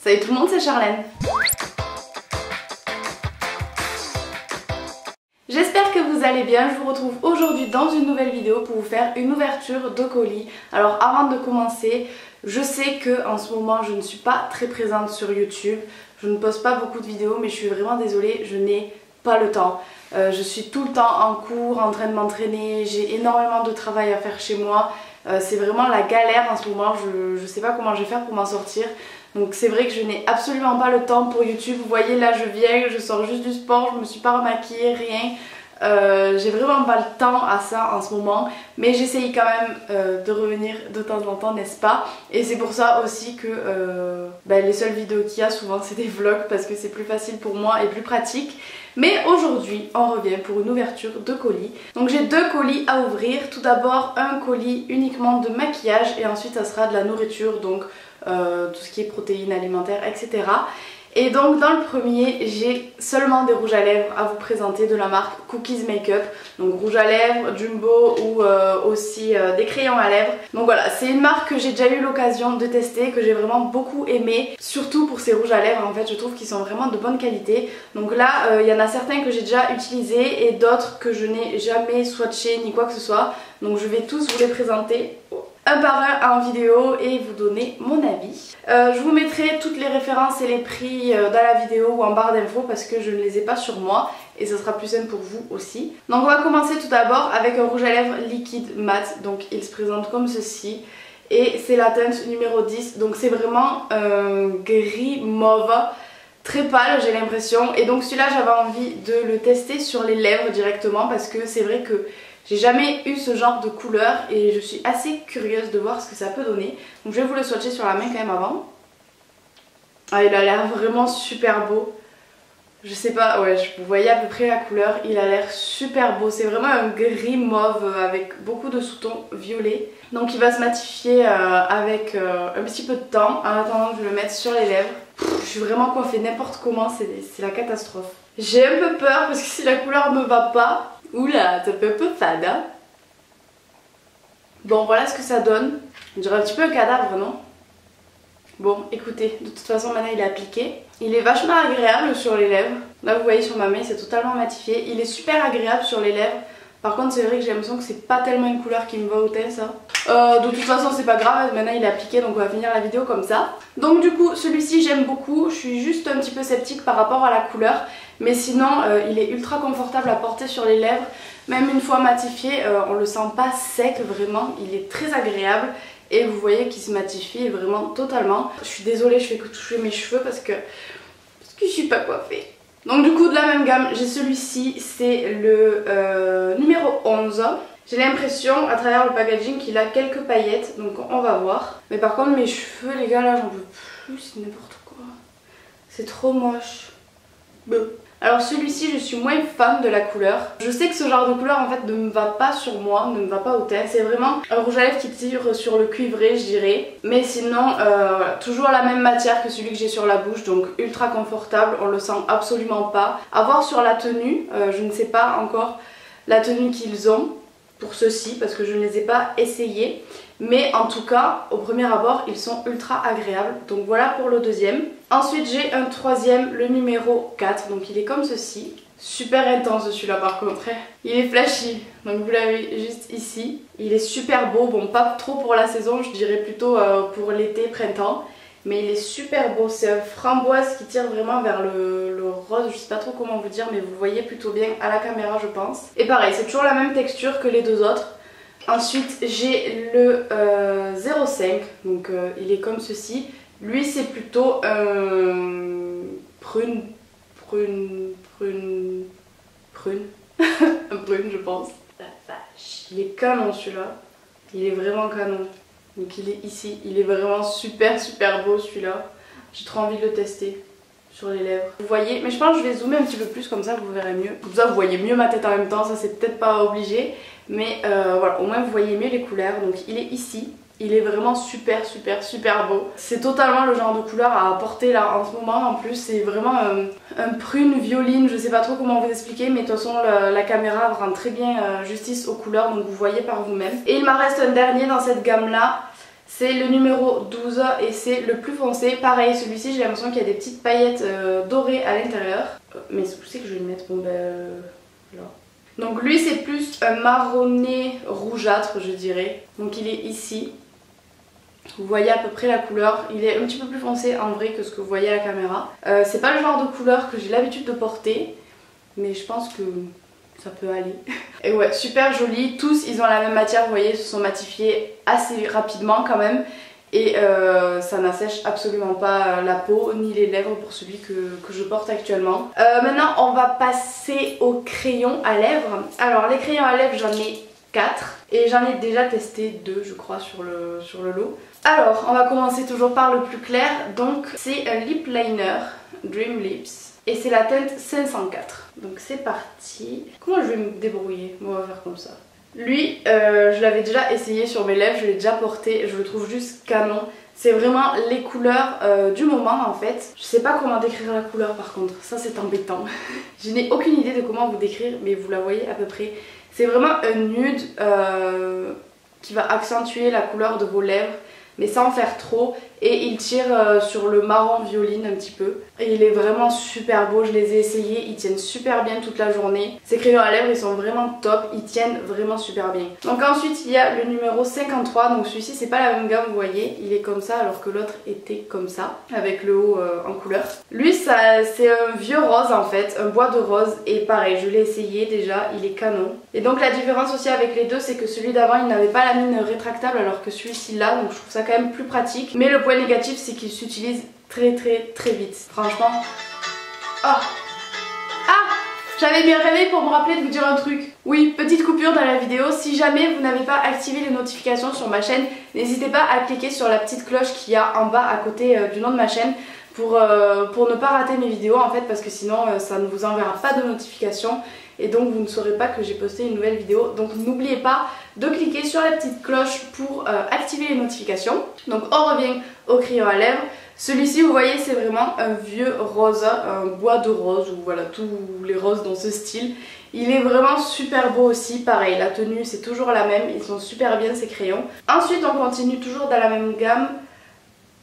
Salut tout le monde, c'est Charlène. J'espère que vous allez bien, je vous retrouve aujourd'hui dans une nouvelle vidéo pour vous faire une ouverture de colis. Alors avant de commencer, je sais que en ce moment je ne suis pas très présente sur YouTube, je ne poste pas beaucoup de vidéos mais je suis vraiment désolée, je n'ai pas le temps. Je suis tout le temps en cours, en train de m'entraîner, j'ai énormément de travail à faire chez moi. C'est vraiment la galère en ce moment, je sais pas comment je vais faire pour m'en sortir. Donc c'est vrai que je n'ai absolument pas le temps pour YouTube. Vous voyez là je viens, je sors juste du sport, je me suis pas remaquillée, rien. J'ai vraiment pas le temps à ça en ce moment. Mais j'essaye quand même de revenir de temps en temps, n'est-ce pas? Et c'est pour ça aussi que les seules vidéos qu'il y a souvent c'est des vlogs, parce que c'est plus facile pour moi et plus pratique. Mais aujourd'hui on revient pour une ouverture de colis. Donc j'ai deux colis à ouvrir. Tout d'abord un colis uniquement de maquillage et ensuite ça sera de la nourriture, donc tout ce qui est protéines alimentaires, etc. Et donc dans le premier j'ai seulement des rouges à lèvres à vous présenter de la marque Cookies Makeup. Donc rouge à lèvres, Jumbo ou aussi des crayons à lèvres. Donc voilà, c'est une marque que j'ai déjà eu l'occasion de tester, que j'ai vraiment beaucoup aimé. Surtout pour ces rouges à lèvres en fait, je trouve qu'ils sont vraiment de bonne qualité. Donc là il y en a certains que j'ai déjà utilisés et d'autres que je n'ai jamais swatché ni quoi que ce soit. Donc je vais tous vous les présenter un par un en vidéo et vous donner mon avis. Je vous mettrai toutes les références et les prix dans la vidéo ou en barre d'infos parce que je ne les ai pas sur moi et ce sera plus simple pour vous aussi. Donc on va commencer tout d'abord avec un rouge à lèvres liquide mat. Donc il se présente comme ceci et c'est la teinte numéro 10. Donc c'est vraiment un gris mauve très pâle, j'ai l'impression. Et donc celui-là j'avais envie de le tester sur les lèvres directement parce que c'est vrai que j'ai jamais eu ce genre de couleur et je suis assez curieuse de voir ce que ça peut donner. Donc je vais vous le swatcher sur la main quand même avant. Ah, il a l'air vraiment super beau. Je sais pas, ouais, vous voyez à peu près la couleur, il a l'air super beau. C'est vraiment un gris mauve avec beaucoup de sous-tons violets. Donc il va se matifier avec un petit peu de temps en attendant de le mettre sur les lèvres. Je suis vraiment coiffée n'importe comment, c'est la catastrophe. J'ai un peu peur parce que si la couleur me va pas... Oula, ça fait un peu fade, hein. Bon, voilà ce que ça donne. On dirait un petit peu un cadavre, non? Bon, écoutez, de toute façon maintenant il est appliqué. Il est vachement agréable sur les lèvres. Là vous voyez sur ma main c'est totalement matifié. Il est super agréable sur les lèvres. Par contre c'est vrai que j'ai l'impression que c'est pas tellement une couleur qui me va au teint ça. De toute façon c'est pas grave, maintenant il est appliqué donc on va finir la vidéo comme ça. Donc du coup celui-ci j'aime beaucoup. Je suis juste un petit peu sceptique par rapport à la couleur. Mais sinon il est ultra confortable à porter sur les lèvres. Même une fois matifié on le sent pas sec vraiment. Il est très agréable. Et vous voyez qu'il se matifie vraiment totalement. Je suis désolée, je fais que toucher mes cheveux parce que je suis pas coiffée. Donc du coup de la même gamme j'ai celui-ci, c'est le numéro 11. J'ai l'impression à travers le packaging qu'il a quelques paillettes, donc on va voir. Mais par contre mes cheveux les gars là j'en peux plus, c'est n'importe quoi. C'est trop moche. Bon. Alors celui-ci je suis moins fan de la couleur. Je sais que ce genre de couleur en fait ne me va pas sur moi, ne me va pas au teint. C'est vraiment un rouge à lèvres qui tire sur le cuivré je dirais. Mais sinon voilà, toujours la même matière que celui que j'ai sur la bouche, donc ultra confortable, on le sent absolument pas. À voir sur la tenue, je ne sais pas encore la tenue qu'ils ont pour ceux-ci parce que je ne les ai pas essayés. Mais en tout cas au premier abord ils sont ultra agréables. Donc voilà pour le deuxième. Ensuite j'ai un troisième, le numéro 4. Donc il est comme ceci. Super intense celui-là par contre. Il est flashy. Donc vous l'avez juste ici. Il est super beau. Bon pas trop pour la saison, je dirais plutôt pour l'été, printemps. Mais il est super beau. C'est un framboise qui tire vraiment vers le rose. Je sais pas trop comment vous dire mais vous le voyez plutôt bien à la caméra je pense. Et pareil c'est toujours la même texture que les deux autres. Ensuite j'ai le 05, donc il est comme ceci. Lui c'est plutôt prune, un prune je pense. La vache, il est canon celui-là, il est vraiment canon. Donc il est ici, il est vraiment super beau celui-là. J'ai trop envie de le tester sur les lèvres. Vous voyez, mais je pense que je vais zoomer un petit peu plus comme ça vous verrez mieux. Comme ça vous voyez mieux ma tête en même temps, ça c'est peut-être pas obligé. Mais voilà, au moins vous voyez mieux les couleurs. Donc il est ici, il est vraiment super beau. C'est totalement le genre de couleur à porter là en ce moment. En plus c'est vraiment un prune violine, je sais pas trop comment vous expliquer. Mais de toute façon la caméra rend très bien justice aux couleurs, donc vous voyez par vous-même. Et il m'en reste un dernier dans cette gamme là. C'est le numéro 12 et c'est le plus foncé. Pareil, celui-ci j'ai l'impression qu'il y a des petites paillettes dorées à l'intérieur. Mais où c'est que je vais le mettre? Bon ben là. Donc lui c'est plus un marronné rougeâtre je dirais. Donc il est ici. Vous voyez à peu près la couleur. Il est un petit peu plus foncé en vrai que ce que vous voyez à la caméra. C'est pas le genre de couleur que j'ai l'habitude de porter. Mais je pense que ça peut aller. Et ouais, super joli. Tous ils ont la même matière, vous voyez, ils se sont matifiés assez rapidement quand même. Et ça n'assèche absolument pas la peau ni les lèvres pour celui que je porte actuellement. Maintenant on va passer aux crayons à lèvres. Alors les crayons à lèvres j'en ai 4 et j'en ai déjà testé 2 je crois sur le lot. Alors on va commencer toujours par le plus clair. Donc c'est un lip liner Dream Lips. Et c'est la teinte 504. Donc c'est parti. Comment je vais me débrouiller? On va faire comme ça. Lui, je l'avais déjà essayé sur mes lèvres, je l'ai déjà porté, je le trouve juste canon. C'est vraiment les couleurs du moment en fait. Je sais pas comment décrire la couleur par contre, ça c'est embêtant. Je n'ai aucune idée de comment vous décrire, mais vous la voyez à peu près. C'est vraiment un nude qui va accentuer la couleur de vos lèvres, mais sans faire trop. Et il tire sur le marron violine un petit peu. Et il est vraiment super beau, je les ai essayés, ils tiennent super bien toute la journée. Ces crayons à lèvres ils sont vraiment top, ils tiennent vraiment super bien. Donc ensuite il y a le numéro 53, donc celui-ci c'est pas la même gamme vous voyez. Il est comme ça alors que l'autre était comme ça, avec le haut en couleur. Lui c'est un vieux rose en fait, un bois de rose. Et pareil, je l'ai essayé déjà, il est canon. Et donc la différence aussi avec les deux c'est que celui d'avant il n'avait pas la mine rétractable alors que celui-ci là, donc je trouve ça quand même plus pratique. Mais le point négatif c'est qu'il s'utilise très vite. Franchement. Ah, j'avais mis un réveil pour me rappeler de vous dire un truc. Oui, petite coupure dans la vidéo. Si jamais vous n'avez pas activé les notifications sur ma chaîne, n'hésitez pas à cliquer sur la petite cloche qu'il y a en bas à côté du nom de ma chaîne pour ne pas rater mes vidéos en fait, parce que sinon ça ne vous enverra pas de notification et donc vous ne saurez pas que j'ai posté une nouvelle vidéo. Donc n'oubliez pas de cliquer sur la petite cloche pour activer les notifications. Donc on revient au crayon à lèvres. Celui-ci vous voyez c'est vraiment un vieux rose, un bois de rose, ou voilà tous les roses dans ce style. Il est vraiment super beau aussi, pareil la tenue c'est toujours la même, ils sont super bien ces crayons. Ensuite on continue toujours dans la même gamme.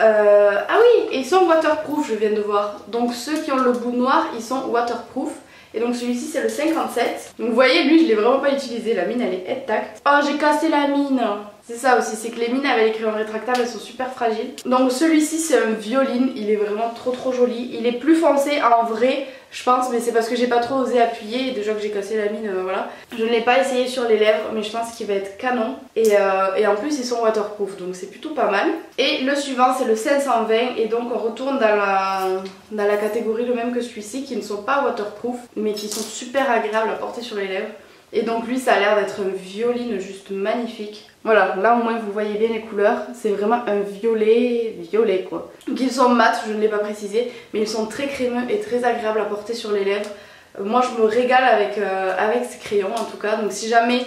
Ah oui, et ils sont waterproof je viens de voir. Donc ceux qui ont le bout noir ils sont waterproof. Et donc celui-ci c'est le 57. Donc vous voyez lui je l'ai vraiment pas utilisé, la mine elle est intacte. Oh j'ai cassé la mine. C'est ça aussi, c'est que les mines avec les crayons rétractables elles sont super fragiles. Donc celui-ci c'est un violine, il est vraiment trop joli. Il est plus foncé en vrai je pense, mais c'est parce que j'ai pas trop osé appuyer et déjà que j'ai cassé la mine, voilà. Je ne l'ai pas essayé sur les lèvres mais je pense qu'il va être canon. Et en plus ils sont waterproof donc c'est plutôt pas mal. Et le suivant c'est le 520 et donc on retourne dans la catégorie le même que celui-ci qui ne sont pas waterproof mais qui sont super agréables à porter sur les lèvres. Et donc lui ça a l'air d'être un violine juste magnifique. Voilà, là au moins vous voyez bien les couleurs, c'est vraiment un violet quoi. Donc ils sont mat, je ne l'ai pas précisé, mais ils sont très crémeux et très agréables à porter sur les lèvres. Moi je me régale avec ces crayons en tout cas, donc si jamais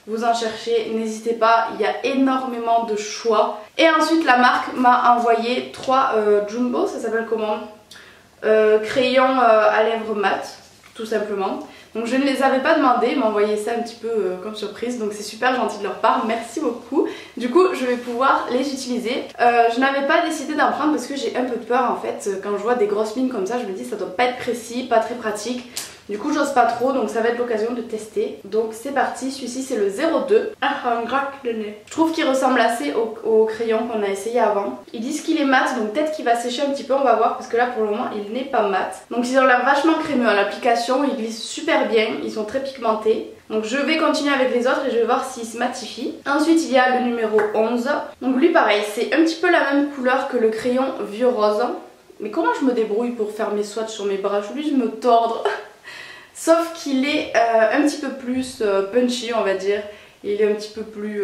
vous en cherchez, n'hésitez pas, il y a énormément de choix. Et ensuite la marque m'a envoyé 3 Jumbo, ça s'appelle comment, crayons à lèvres mat, tout simplement. Donc je ne les avais pas demandé, ils m'ont envoyé ça un petit peu comme surprise, donc c'est super gentil de leur part, merci beaucoup. Du coup je vais pouvoir les utiliser. Je n'avais pas décidé d'en prendre parce que j'ai un peu peur en fait, quand je vois des grosses mines comme ça je me dis ça doit pas être précis, pas très pratique. Du coup j'ose pas trop, donc ça va être l'occasion de tester. Donc c'est parti, celui-ci c'est le 02. Ah, un grac de nez. Je trouve qu'il ressemble assez au crayon qu'on a essayé avant. Ils disent qu'il est mat, donc peut-être qu'il va sécher un petit peu, on va voir, parce que là pour le moment il n'est pas mat. Donc ils ont l'air vachement crémeux à l'application, ils glissent super bien, ils sont très pigmentés. Donc je vais continuer avec les autres et je vais voir s'ils se matifient. Ensuite il y a le numéro 11. Donc lui pareil, c'est un petit peu la même couleur que le crayon vieux rose. Mais comment je me débrouille pour faire mes swatchs sur mes bras? Je suis obligée de me tordre. Sauf qu'il est un petit peu plus punchy on va dire. Il est un petit peu plus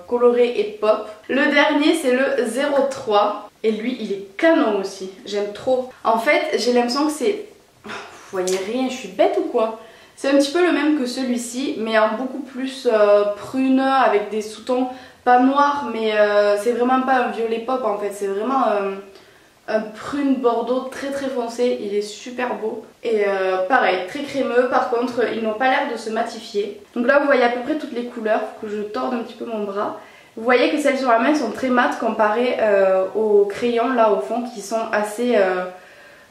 coloré et pop. Le dernier c'est le 03. Et lui il est canon aussi. J'aime trop. En fait j'ai l'impression que c'est... Vous voyez rien, je suis bête ou quoi? C'est un petit peu le même que celui-ci mais en beaucoup plus pruneux avec des sous-tons pas noirs. Mais c'est vraiment pas un violet pop en fait. C'est vraiment... un prune bordeaux très foncé, il est super beau. Et pareil, très crémeux, par contre ils n'ont pas l'air de se matifier. Donc là vous voyez à peu près toutes les couleurs, faut que je torde un petit peu mon bras. Vous voyez que celles sur la main sont très mates comparées aux crayons là au fond qui sont assez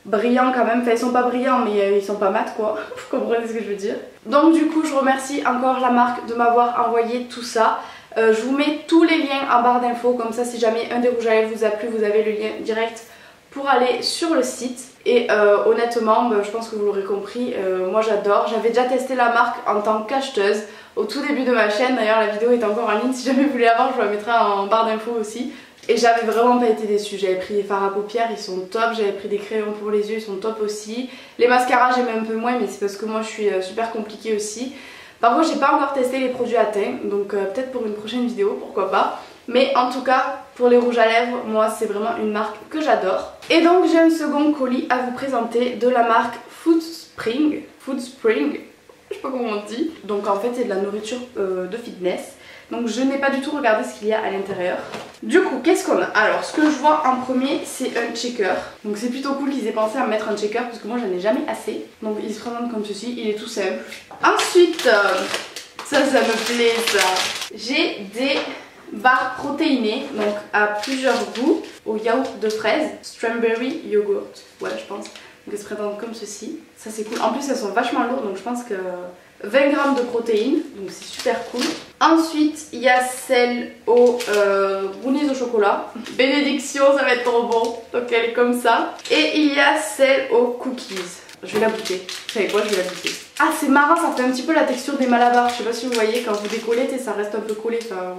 brillants quand même. Enfin ils sont pas brillants mais ils sont pas mat quoi, vous comprenez ce que je veux dire. Donc du coup je remercie encore la marque de m'avoir envoyé tout ça. Je vous mets tous les liens en barre d'infos, comme ça si jamais un des rouges à lèvres vous a plu vous avez le lien direct pour aller sur le site. Et honnêtement je pense que vous l'aurez compris, moi j'adore. J'avais déjà testé la marque en tant qu'acheteuse au tout début de ma chaîne, d'ailleurs la vidéo est encore en ligne, si jamais vous voulez la voir je vous la mettrai en barre d'infos aussi. Et j'avais vraiment pas été déçue, j'avais pris des fards à paupières, ils sont top, j'avais pris des crayons pour les yeux, ils sont top aussi. Les mascaras j'aime un peu moins mais c'est parce que moi je suis super compliquée aussi. Par contre j'ai pas encore testé les produits à teint, donc peut-être pour une prochaine vidéo, pourquoi pas. Mais en tout cas pour les rouges à lèvres, moi c'est vraiment une marque que j'adore. Et donc j'ai un second colis à vous présenter de la marque Foodspring. Je sais pas comment on dit. Donc en fait c'est de la nourriture de fitness. Donc je n'ai pas du tout regardé ce qu'il y a à l'intérieur. Du coup qu'est-ce qu'on a? Alors ce que je vois en premier c'est un checker. Donc c'est plutôt cool qu'ils aient pensé à mettre un checker parce que moi j'en ai jamais assez. Donc il se présente comme ceci, il est tout simple. Ensuite, ça me plaît ça. J'ai des barres protéinées, donc à plusieurs goûts, au yaourt de fraise, strawberry yogurt, ouais je pense. Donc elles se présentent comme ceci, ça c'est cool. En plus elles sont vachement lourdes donc je pense que 20 grammes de protéines, donc c'est super cool. Ensuite il y a celle aux brownies au chocolat, bénédiction ça va être trop bon, donc elle est comme ça. Et il y a celle aux cookies, je vais la goûter, vous savez quoi, je vais la goûter. Ah c'est marrant, ça fait un petit peu la texture des malabars, je sais pas si vous voyez quand vous décollez ça reste un peu collé, enfin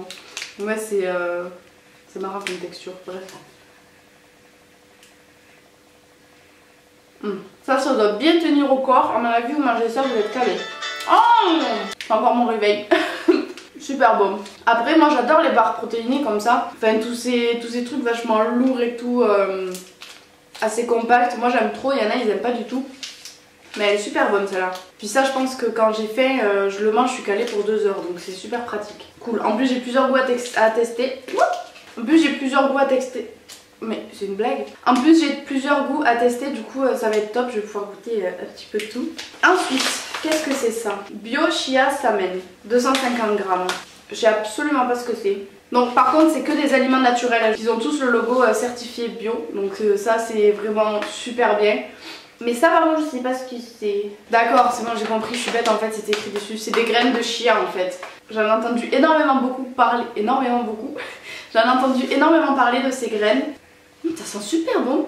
ouais c'est marrant comme texture, bref. Ça doit bien tenir au corps, à mon avis vous mangez ça vous êtes calé. Oh c'est encore mon réveil. Super bon. Après moi j'adore les barres protéinées comme ça, enfin tous ces trucs vachement lourds et tout, assez compacts, moi j'aime trop, il y en a ils aiment pas du tout. Mais elle est super bonne celle-là. Puis ça je pense que quand j'ai faim, je le mange, je suis calée pour 2 heures, donc c'est super pratique. Cool, en plus j'ai plusieurs goûts à tester. En plus j'ai plusieurs goûts à tester. Mais c'est une blague. En plus j'ai plusieurs goûts à tester, du coup ça va être top, je vais pouvoir goûter un petit peu de tout. Ensuite, qu'est-ce que c'est ça? Bio Chia Samen, 250 grammes. Je sais absolument pas ce que c'est. Donc par contre c'est que des aliments naturels, ils ont tous le logo certifié bio, donc ça c'est vraiment super bien. Mais ça par contre je sais pas ce que c'est. D'accord c'est bon j'ai compris, je suis bête en fait, c'est écrit dessus, c'est des graines de chia en fait. J'en ai entendu énormément parler de ces graines. Ça sent super bon.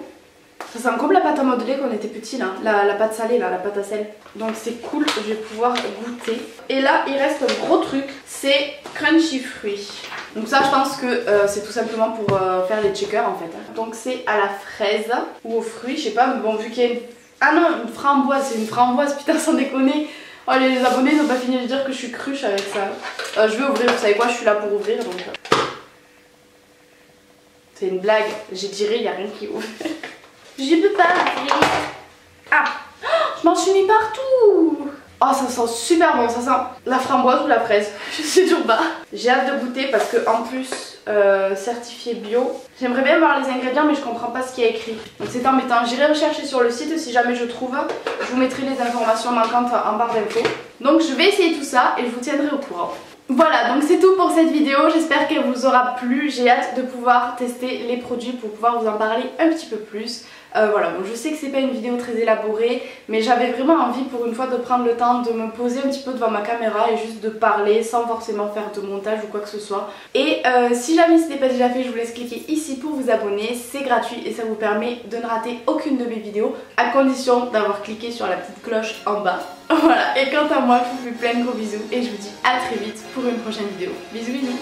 Ça sent comme la pâte à modeler quand on était petit là, la pâte salée là, la pâte à sel. Donc c'est cool, je vais pouvoir goûter. Et là il reste un gros truc, c'est crunchy fruits. Donc ça je pense que c'est tout simplement pour faire les checkers en fait. Donc c'est à la fraise ou aux fruits, je sais pas, mais bon vu qu'il y a une... Ah non, une framboise, c'est une framboise, putain sans déconner. Oh les abonnés n'ont pas fini de dire que je suis cruche avec ça. Je vais ouvrir, vous savez quoi, je suis là pour ouvrir donc... C'est une blague, j'ai tiré, il n'y a rien qui ouvre. Je peux pas ouvrir. Ah, je m'en suis mis partout. Oh ça sent super bon, ça sent la framboise ou la fraise, je sais toujours pas. J'ai hâte de goûter parce que en plus certifié bio. J'aimerais bien voir les ingrédients mais je comprends pas ce qu'il y a écrit. Donc c'est embêtant, j'irai rechercher sur le site si jamais je trouve. Je vous mettrai les informations manquantes en barre d'infos. Donc je vais essayer tout ça et je vous tiendrai au courant. Voilà, donc c'est tout pour cette vidéo, j'espère qu'elle vous aura plu, j'ai hâte de pouvoir tester les produits pour pouvoir vous en parler un petit peu plus. Voilà, bon je sais que c'est pas une vidéo très élaborée, mais j'avais vraiment envie pour une fois de prendre le temps de me poser un petit peu devant ma caméra et juste de parler sans forcément faire de montage ou quoi que ce soit. Et si jamais ce n'est pas déjà fait, je vous laisse cliquer ici pour vous abonner, c'est gratuit et ça vous permet de ne rater aucune de mes vidéos, à condition d'avoir cliqué sur la petite cloche en bas. Voilà, et quant à moi, je vous fais plein de gros bisous et je vous dis à très vite pour une prochaine vidéo. Bisous bisous.